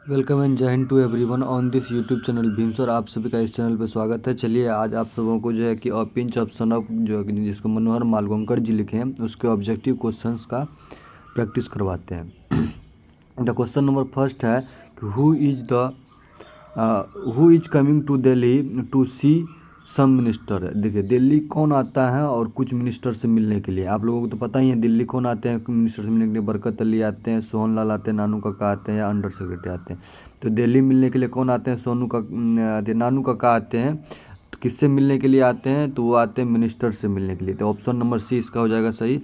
Welcome and जय हिंद to everyone on this YouTube channel Bhim sir. आप सभी का इस चैनल पर स्वागत है। चलिए आज आप सबों को जो है कि पिंच ऑफ सन ऑफ जो जिसको मनोहर मालवंकर जी लिखे हैं उसके ऑब्जेक्टिव क्वेश्चंस का प्रैक्टिस करवाते हैं। द क्वेश्चन नंबर फर्स्ट है कि who is coming to Delhi to see some minister. देखिए दिल्ली कौन आता है और कुछ मिनिस्टर से मिलने के लिए। आप लोगों को तो पता ही है दिल्ली कौन आते हैं मिनिस्टर से मिलने के लिए। बरकत अली आते हैं, सोहन लाल आते हैं, नानू काका आते हैं या अंडर सेक्रेटरी आते हैं। तो दिल्ली मिलने के लिए कौन आते हैं? नानू काका आते हैं। तो किससे मिलने के लिए आते हैं? तो वो आते हैं मिनिस्टर से मिलने के लिए। तो ऑप्शन नंबर सी इसका हो जाएगा सही।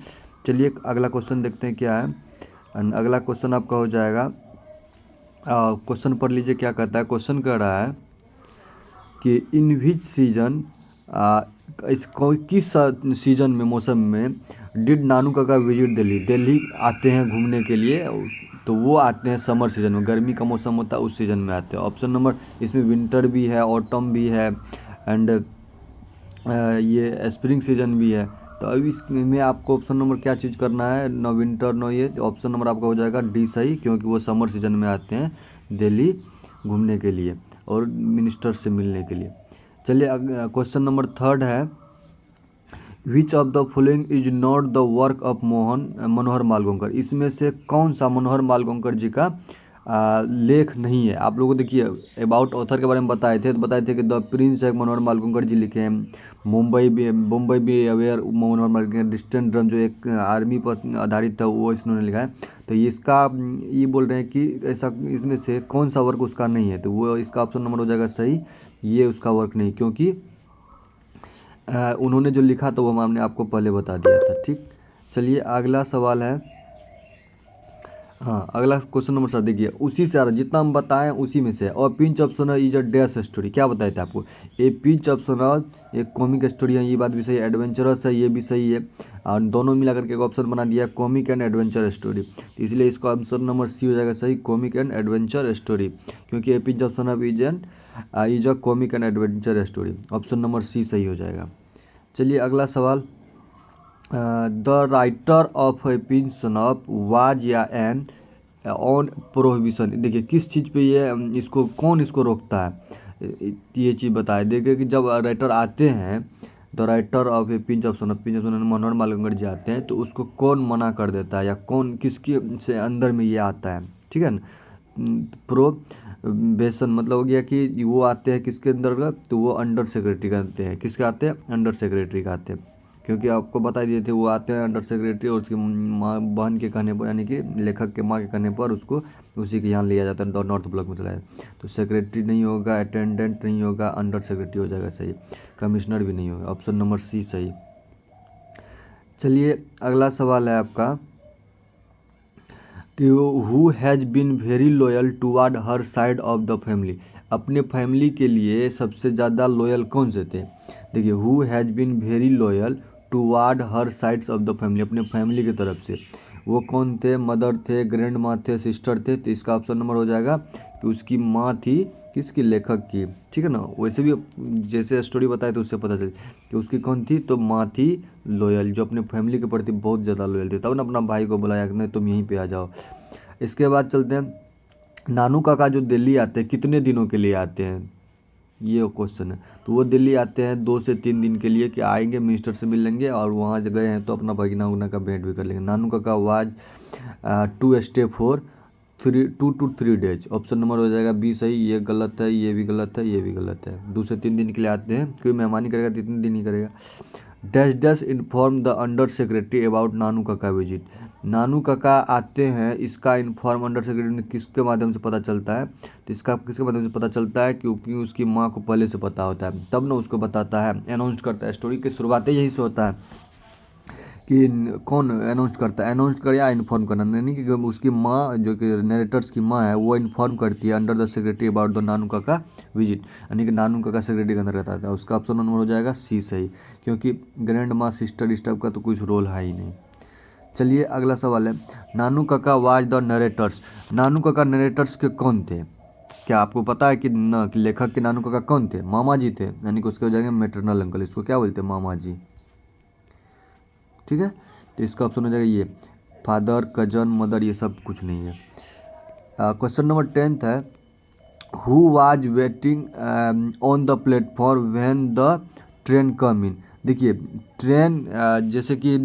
चलिए अगला क्वेश्चन देखते हैं क्या है। अगला क्वेश्चन आपका हो जाएगा, क्वेश्चन पढ़ लीजिए क्या कहता है। क्वेश्चन कह रहा है कि इन विच सीजन, किस सीजन में, मौसम में did Nanu Kaka visit Delhi. Delhi आते हैं घूमने के लिए। तो वो आते हैं समर सीजन में, गर्मी का मौसम होता है उस सीजन में आते हैं। ऑप्शन नंबर, इसमें विंटर भी है, ऑटम भी है एंड ये स्प्रिंग सीजन भी है। तो अभी इसमें आपको ऑप्शन नंबर क्या चीज़ करना है, नो विंटर नो ये। ऑप्शन नंबर आपका हो जाएगा डी सही, क्योंकि वो समर सीजन में आते हैं दिल्ली घूमने के लिए और मिनिस्टर से मिलने के लिए। चलिए क्वेश्चन नंबर थर्ड है, which of the following is not the work of Manohar Malgonkar. इसमें से कौन सा मनोहर मालवंकर जी का लेख नहीं है। आप लोगों को देखिए अबाउट ऑथर के बारे में बताए थे, तो बताए थे कि द प्रिंस है मनोहर मालवंकर जी लिखे हैं। मुंबई भी अवेयर मनोहर मालवंकर। डिस्टेंट ड्रम जो एक आर्मी पर आधारित था वो इन्होंने लिखा है। तो इसका ये बोल रहे हैं कि ऐसा इसमें से कौन सा वर्क उसका नहीं है। तो वो इसका ऑप्शन नंबर हो जाएगा सही, ये उसका वर्क नहीं, क्योंकि उन्होंने जो लिखा था वो हमने आपको पहले बता दिया था। ठीक, चलिए अगला सवाल है। हाँ अगला क्वेश्चन नंबर 7 देखिए, उसी से आ रहा जितना हम बताएं उसी में से। और पिंच ऑफ सोना इज अ डैश स्टोरी, क्या बताए थे आपको। ये पिंच ऑफ सोना एक कॉमिक स्टोरी है, ये बात भी सही है। एडवेंचरस है, ये भी सही है। और दोनों मिला करके एक ऑप्शन बना दिया कॉमिक एंड एडवेंचर स्टोरी। तो इसलिए इसका ऑप्शन नंबर सी हो जाएगा सही, कॉमिक एंड एडवेंचर स्टोरी, क्योंकि ए पिंच ऑफ सोना is a comic and adventure story. Option number C सही हो जाएगा। चलिए अगला सवाल, the writer of a pinch of was या एन ऑन प्रोहिबिशन। देखिए किस चीज़ पे ये इसको कौन इसको रोकता है, ये चीज़ बताए। देखिए कि जब राइटर आते हैं, the writer of a pinch of सोना मनोहर मालवंकर जी आते हैं, तो उसको कौन मना कर देता है या कौन किसके से अंदर में ये आता है। ठीक है ना। प्रोबेशन मतलब हो गया कि वो आते हैं किसके अंदर, तो वो अंडर सेक्रेटरी का आते हैं। किसके आते हैं? अंडर सेक्रेटरी का आते हैं, क्योंकि आपको बता दिए थे वो आते हैं अंडर सेक्रेटरी और उसकी माँ बहन के कहने पर, यानी कि लेखक के माँ के कहने पर उसको उसी के यहाँ लिया जाता है, नॉर्थ ब्लॉक में चला जाता है। तो सेक्रेटरी नहीं होगा, अटेंडेंट नहीं होगा, अंडर सेक्रेटरी हो जाएगा सही। कमिश्नर भी नहीं होगा, ऑप्शन नंबर सी सही। चलिए अगला सवाल है आपका कि who has been very loyal toward her side of the family. अपने फैमिली के लिए सबसे ज़्यादा लॉयल कौन से थे। देखिए who has been very loyal toward her sides of the family, अपने फैमिली की तरफ से वो कौन थे? मदर थे, ग्रैंड माँ थे, सिस्टर थे। तो इसका ऑप्शन नंबर हो जाएगा कि उसकी माँ थी, किसकी? लेखक की। ठीक है ना। वैसे भी जैसे स्टोरी बताए तो उससे पता चले कि उसकी कौन थी, तो माँ थी लॉयल, जो अपने फैमिली के प्रति बहुत ज़्यादा लॉयल थी। तब ना अपना भाई को बुलाया कि नहीं तुम यहीं पे आ जाओ। इसके बाद चलते हैं, नानू काका जो दिल्ली आते हैं कितने दिनों के लिए आते हैं, ये क्वेश्चन है। तो वो दिल्ली आते हैं 2 से 3 दिन के लिए, कि आएंगे मिनिस्टर से मिल लेंगे और वहाँ गए हैं तो अपना भगना उगना का भेंट भी कर लेंगे। नानू काका was 2 to 3 days। Option number हो जाएगा बी सही, ये गलत है, ये भी गलत है, ये भी गलत है। 2 से 3 दिन के लिए आते हैं, कोई मेहमानी करेगा तो 3 दिन ही करेगा। Dash dash inform the under secretary about Nanu Kaka visit. नानू काका आते हैं, इसका इन्फॉर्म अंडर सेक्रेटरी ने किसके माध्यम से पता चलता है, तो इसका किसके माध्यम से पता चलता है, क्योंकि उसकी माँ को पहले से पता होता है, तब ना उसको बताता है, अनाउंस करता है। स्टोरी की शुरुआत यही से होता है कि कौन अनाउंस करता है, अनाउंस कर या इन्फॉर्म करना, यानी कि उसकी माँ जो कि नरेटर्स की माँ है वो इन्फॉर्म करती है under the secretary about the Nanu Kaka visit, यानी कि नानू काका सेक्रेटरी के अंदर रहता था। उसका ऑप्शन नंबर हो जाएगा सी सही, क्योंकि ग्रैंड माँ सिस्टर स्टफ का तो कुछ रोल है ही नहीं। चलिए अगला सवाल है, नानू काका वाज द नरेटर्स। नानू काका नरेटर्स के कौन थे? क्या आपको पता है कि लेखक के नानू काका कौन थे? मामा जी थे, यानी कि उसके हो जाएंगे मेटरनल अंकल। इसको क्या बोलते हैं? मामा जी। ठीक है, तो इसका ऑप्शन हो जाएगा ये, फादर, कजन, मदर, ये सब कुछ नहीं है। क्वेश्चन नंबर 10th है, who was waiting on the platform when the train come in. देखिए ट्रेन जैसे कि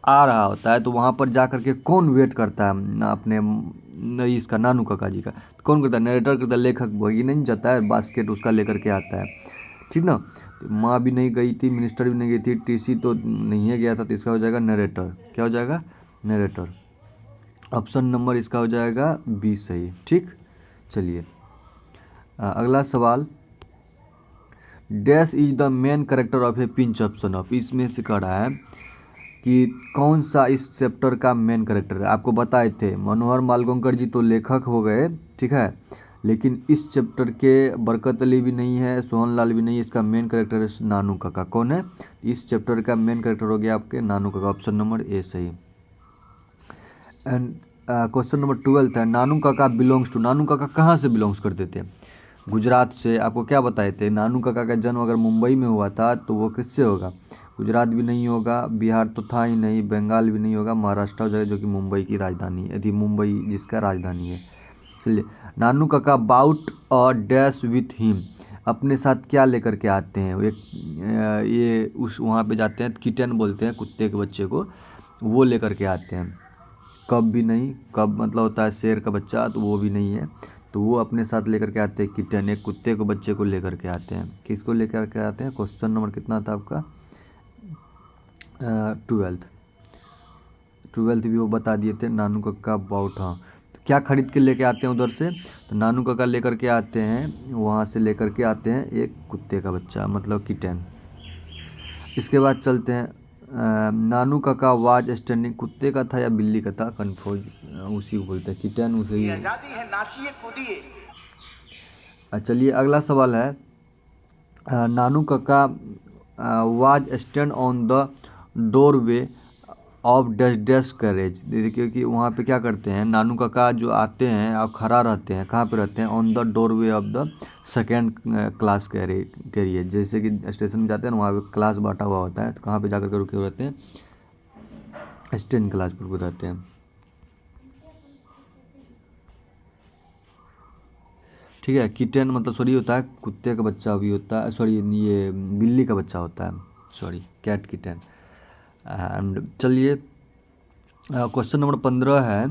आ रहा होता है तो वहाँ पर जा कर के कौन वेट करता है अपने इसका नानू काका जी का, तो कौन करता है, नरेटर करता है, लेखक वही नहीं जाता है बास्केट उसका लेकर के आता है, ठीक ना। तो माँ भी नहीं गई थी, मिनिस्टर भी नहीं गई थी, टीसी तो नहीं है गया था, तो इसका हो जाएगा नरेटर। क्या हो जाएगा, नरेटर। ऑप्शन नंबर इसका हो जाएगा 20 सही, ठीक। चलिए अगला सवाल, dash is the main character of a pinch of snuff. इसमें से कह रहा है कि कौन सा इस चैप्टर का मेन कैरेक्टर है। आपको बताए थे मनोहर मालगोंकर जी तो लेखक हो गए, ठीक है, लेकिन इस चैप्टर के बरकत अली भी नहीं है, सोहन लाल भी नहीं है, इसका मेन कैरेक्टर है नानू काका। कौन है इस चैप्टर का मेन कैरेक्टर, हो गया आपके नानू काका। ऑप्शन नंबर ए सही। एंड क्वेश्चन नंबर 12 है, नानू काका बिलोंग्स टू। नानू काका कहाँ से बिलोंग्स करते थे, गुजरात से। आपको क्या बताए थे, नानू काका का जन्म अगर मुंबई में हुआ था तो वो किससे होगा, गुजरात भी नहीं होगा, बिहार तो था ही नहीं, बंगाल भी नहीं होगा, महाराष्ट्र हो जाएगा जो कि मुंबई की राजधानी है, यदि मुंबई जिसका राजधानी है। चलिए, Nanu Kaka bout a dash with him, अपने साथ क्या लेकर के आते हैं, एक ये उस वहाँ पे जाते हैं, किटन बोलते हैं कुत्ते के बच्चे को, वो लेकर के आते हैं। कब भी नहीं, कब मतलब होता है शेर का बच्चा, तो वो भी नहीं है, तो वो अपने साथ लेकर के आते हैं किटन, एक कुत्ते को बच्चे को लेकर के आते हैं। किसको लेकर के आते हैं, क्वेश्चन नंबर कितना था आपका, 12th भी वो बता दिए थे, नानू काका बाउट। हाँ, तो क्या खरीद के लेके आते हैं उधर से, तो नानू काका लेकर के आते हैं, वहाँ से लेकर के आते हैं एक कुत्ते का बच्चा मतलब किटन। इसके बाद चलते हैं, नानू काका वाज स्टैंडिंग, कुत्ते का था या बिल्ली का था, कन्फ्यूज, उसी को बोलते हैं किटन, उसे ही। आजादी है, नाचिए कूदिए। चलिए अगला सवाल है, नानू काका was stand on the doorway of dash dash carriage. देखिए कि वहाँ पे क्या करते हैं, नानू काका जो आते हैं और खड़ा रहते हैं, कहाँ पे रहते हैं, on the doorway of the second class carrier. जैसे कि स्टेशन में जाते हैं ना, वहाँ पे क्लास बांटा हुआ होता है, तो कहाँ पे जाकर के रुके हुए रहते हैं, स्टैंड क्लास पर रहते हैं, ठीक है। किटन मतलब सॉरी होता है कुत्ते का बच्चा भी होता है, सॉरी ये बिल्ली का बच्चा होता है, सॉरी कैट किटन। एंड चलिए क्वेश्चन नंबर 15 है,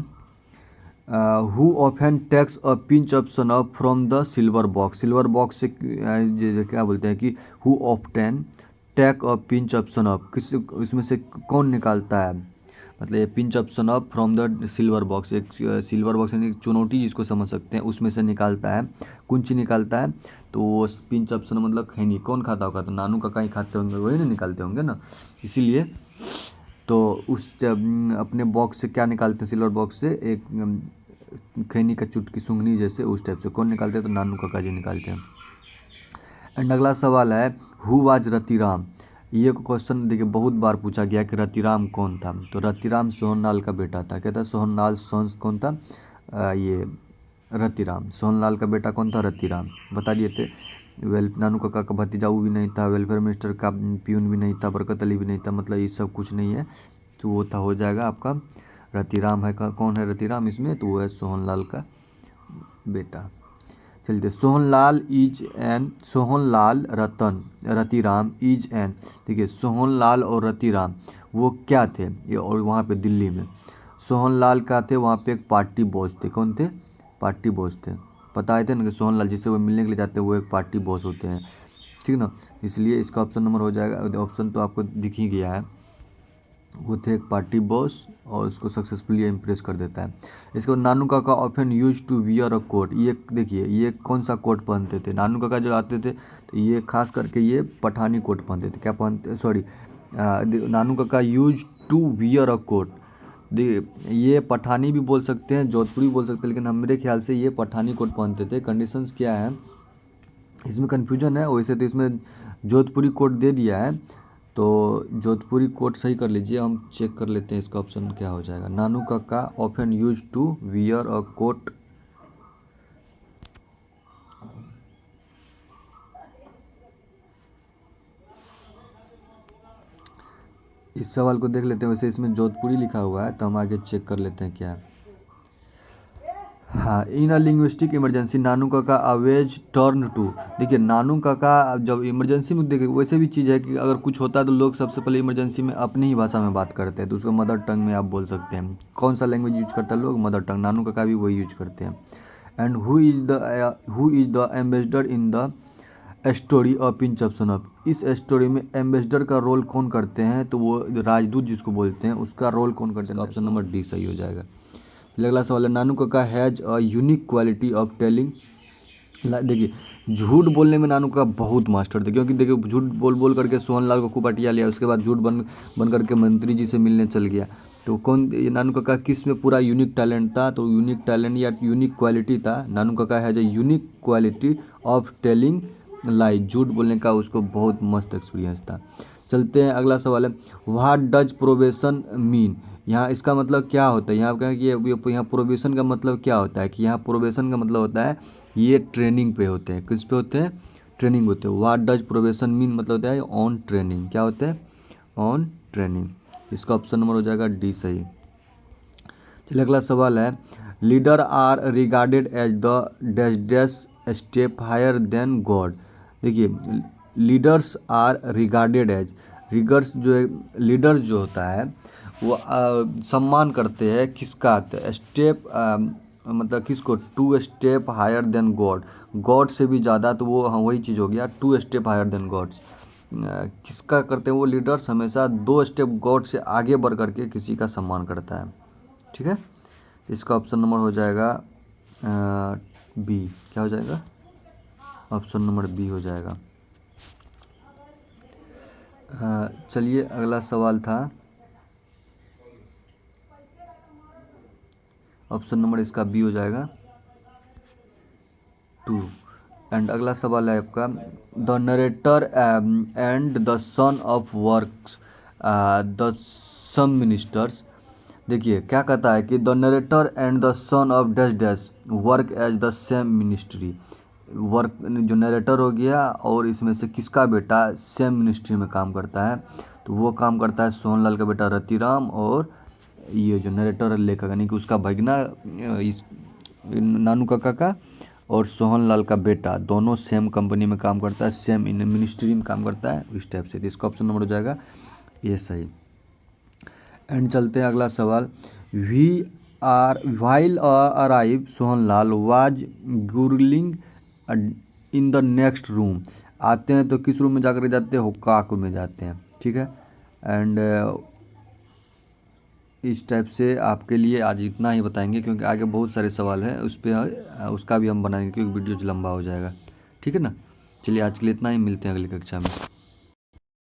who often takes a pinch of snuff from the silver box. Silver box से क्या बोलते हैं कि who often take a pinch of snuff, किस इसमें से कौन निकालता है, मतलब ये pinch of snuff from the silver box, एक सिल्वर बॉक्स यानी चुनौती जिसको समझ सकते हैं, उसमें से निकालता है, कौन चीज निकालता है, तो वो पिंच ऑफ सनफ मतलब खैनी कौन खाता होगा, तो नानू काका ही खाते होंगे, वही ना निकालते होंगे ना, इसीलिए। तो उस अपने बॉक्स से क्या निकालते हैं, सिल्वर बॉक्स से एक खैनी का चुटकी सूंघनी जैसे, उस टाइप से कौन निकालते हैं, तो नानू काका जी निकालते हैं। एंड अगला सवाल है, हु वाज रतिराम। ये क्वेश्चन देखिए बहुत बार पूछा गया कि रतिराम कौन था, तो रतिराम सोहनलाल का बेटा था। कहता है सोहनलाल, सोहन कौन था, ये रतिराम, सोहनलाल का बेटा कौन था, रतिराम, बता दिए थे। नानू काका का भतीजा वो भी नहीं था, वेलफेयर मिनिस्टर का प्यून भी नहीं था, बरकत अली भी नहीं था, मतलब ये सब कुछ नहीं है, तो वो था, हो जाएगा आपका रतिराम है। कौन है रतिराम इसमें, तो वो है सोहनलाल का बेटा। चलिए, Sohanlal is an, Sohanlal Ratan Ratiram is an. देखिए सोहनलाल और रतिराम वो क्या थे, ये और वहाँ पे दिल्ली में सोहनलाल क्या थे, वहाँ पे एक पार्टी बॉस थे। कौन थे, पार्टी बॉस थे। बताए थे ना कि सोहनलाल जिससे वो मिलने के लिए जाते हैं वो एक पार्टी बॉस होते हैं, ठीक ना। इसलिए इसका ऑप्शन नंबर हो जाएगा, ऑप्शन तो आपको दिख ही गया है, वो थे एक पार्टी बॉस और उसको सक्सेसफुली इम्प्रेस कर देता है। इसके बाद Nanu Kaka often use to wear a coat. ये देखिए ये कौन सा कोट पहनते थे, नानू काका जो आते थे तो ये खास करके ये पठानी कोट पहनते थे। क्या पहनते, sorry Nanu Kaka use to wear a coat. देखिए ये पठानी भी बोल सकते हैं, जोधपुरी भी बोल सकते हैं, लेकिन मेरे ख्याल से ये पठानी कोट पहनते थे। कंडीशंस क्या है इसमें कन्फ्यूजन है, वैसे तो इसमें जोधपुरी कोट दे दिया है, तो जोधपुरी कोट सही कर लीजिए। हम चेक कर लेते हैं इसका ऑप्शन क्या हो जाएगा। Nanu Kaka often use to wear a coat, इस सवाल को देख लेते हैं। वैसे इसमें जोधपुरी लिखा हुआ है, तो हम आगे चेक कर लेते हैं क्या है। हाँ, इन अ लिंग्विस्टिक इमरजेंसी नानू काका अवेज टर्न टू। देखिए नानू काका जब इमरजेंसी में, देखिए वैसे भी चीज़ है कि अगर कुछ होता है तो लोग सबसे पहले इमरजेंसी में अपनी ही भाषा में बात करते हैं, तो उसको मदर टंग में आप बोल सकते हैं। कौन सा लैंग्वेज यूज करता है लोग? Mother tongue. नानू काका भी वही यूज करते हैं। And who is the ambassador in the story of pinch of snuff. इस स्टोरी में एम्बेसडर का रोल कौन करते हैं? तो वो राजदूत जिसको बोलते हैं उसका रोल कौन करते हैं? ऑप्शन नंबर डी सही हो जाएगा। अगला सवाल है, नानू काका has a unique quality of telling. देखिए झूठ बोलने में नानू काका बहुत मास्टर थे, क्योंकि देखिए झूठ बोल बोल करके सोहनलाल को खूब अटिया लिया, उसके बाद झूठ बन करके मंत्री जी से मिलने चल गया। तो कौन, ये नानू काका किस में पूरा यूनिक टैलेंट था? तो यूनिक टैलेंट या यूनिक क्वालिटी था। नानू काका has a unique quality of telling लाई। झूठ बोलने का उसको बहुत मस्त एक्सपीरियंस था। चलते हैं, अगला सवाल है, व्हाट डज प्रोबेशन मीन। यहाँ इसका मतलब क्या होता है? यहाँ क्या कि यहाँ प्रोबेशन का मतलब क्या होता है? कि यहाँ प्रोबेशन का मतलब होता है ये ट्रेनिंग पे होते हैं। किस पे होते हैं? ट्रेनिंग होते हैं। व्हाट डज प्रोबेशन मीन मतलब होता है ऑन ट्रेनिंग। क्या होता है? On training. इसका ऑप्शन नंबर हो जाएगा डी सही। चलिए अगला सवाल है, leader are regarded as the dash dash step higher than God. देखिए लीडर्स आर रिगार्डेड एज, रिगर्स जो है, लीडर जो होता है वो सम्मान करते हैं किसका? स्टेप मतलब किसको? 2 step higher than God. God से भी ज़्यादा, तो वो हाँ वही चीज़ हो गया 2 स्टेप हायर देन गॉड्स। किसका करते हैं वो? लीडर्स हमेशा 2 स्टेप गॉड से आगे बढ़ करके किसी का सम्मान करता है। ठीक है, इसका ऑप्शन नंबर हो जाएगा बी। क्या हो जाएगा? ऑप्शन नंबर बी हो जाएगा। चलिए अगला सवाल था, ऑप्शन नंबर इसका बी हो जाएगा 2। एंड अगला सवाल है आपका, the narrator and the son of works the some ministers. देखिए क्या कहता है कि the narrator and the son of dash dash work as the same ministry. Work जो नरेटर हो गया और इसमें से किसका बेटा सेम मिनिस्ट्री में काम करता है? तो वो काम करता है सोहनलाल का बेटा रतिराम, और ये जो नरेटर लेखक यानी कि उसका भगना इस नानू काका का और सोहनलाल का बेटा दोनों सेम कंपनी में काम करता है, सेम मिनिस्ट्री में काम करता है, इस टाइप से। तो इसका ऑप्शन नंबर हो जाएगा ये सही। एंड चलते हैं अगला सवाल, we are while arrive Sohanlal was gurgling in the next room. आते हैं तो किस रूम में जाकर जाते हैं? हुक्काक रूम में जाते हैं। ठीक है, एंड इस टाइप से आपके लिए आज इतना ही बताएंगे, क्योंकि आगे बहुत सारे सवाल हैं उस पर, उसका भी हम बनाएंगे क्योंकि वीडियो लंबा हो जाएगा। ठीक है ना, चलिए आज के लिए इतना ही, मिलते हैं अगली कक्षा में।